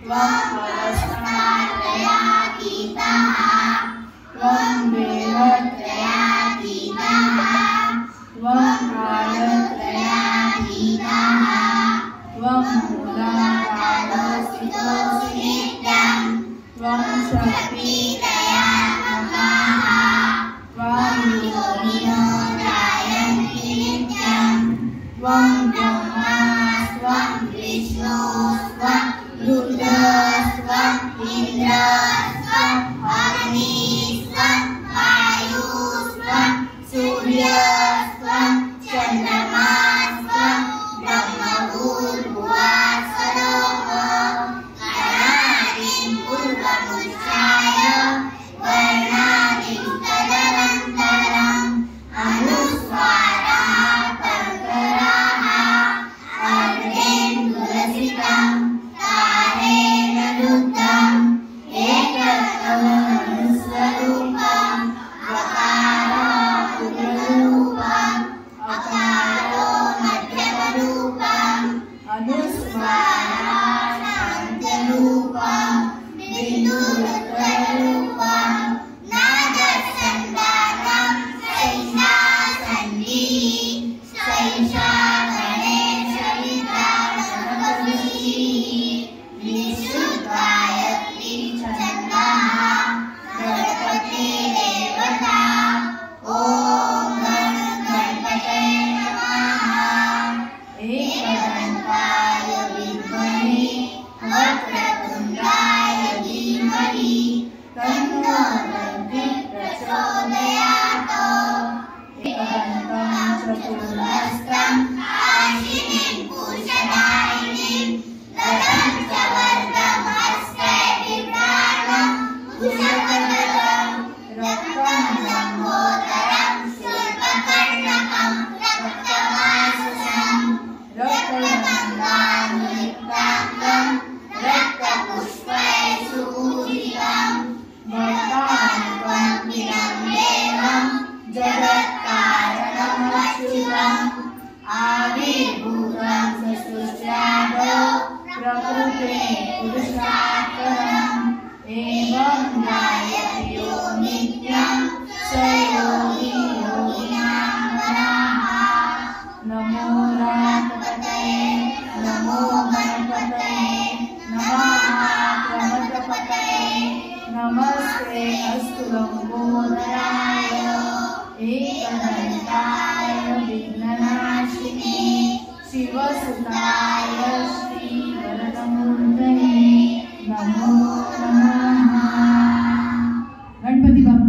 त्वं परस्तात्रयातीतः त्वं वेदत्रयातीतः त्वं कालत्रयातीतः त्वं मूलाधारस्थितोऽसि नित्यं त्वं शक्तित्रयात्मकः त्वं योनिनो जायन्ति नित्यं त्वं ब्रह्मा त्वं विष्णु त्वं रुद्रस्त्वं इन्द्रस्त्वं अग्निस्त्वं वायुस्त्वं सूर्यस्त्वं चन्द्रमास्त्वं ब्रह्मभूर्भुवस्वरोः अनादिं पूर्वमुच्चाय वर्णादिं तदनन्तरम् अनुस्वाराः परतराः अर्धेन्दुरसिकं तारेण रुद्धम् एकत्वमनुस्वरूपम् वकारापूर्वरूपम् अकारो मध्यमरूपम् अनुस्वाराः शान्तरूपम् बिन्दुरुत्तररूपम् नादसन्दानं सैषा सन्धिः सैषा गणेशविद्या गणपतिः निःशुद्धायत्री छन्दः गणपतिर्देवता ॐ गणपतये नमः। एकदन्ताय विद्महे वक्रतुण्डाय धीमहि तन्नो दन्तिः प्रचोदयात्। एकदन्तं चतुर्हस्तं आशिनीं पूषदायिनीं लतं च वरदं हस्ते बिभ्राणं भुजगदं रक्तं लम्बोदरं शूर्पकर्णकं रक्तमासुषं रक्तगन्धानुयुक्ताङ्गं रक्तपुष्पैर्सूदितं भक्तानुकं देवं जगत्कारणमच्युतम् आविर्भूतं ससुजातो प्रकृते पुरुषात्परम् एवं ध्यायति यो नित्यं स योगी योगिनां नमः। नमो रामपतये नमो गणपतये नमः प्रमथपतये नमस्ते अस्तु लंबोदराय एकदन्ताय विघ्ननाशिने शिवसुताय श्रीवरदमूर्तये नमो नमः। गणपती बाप्पा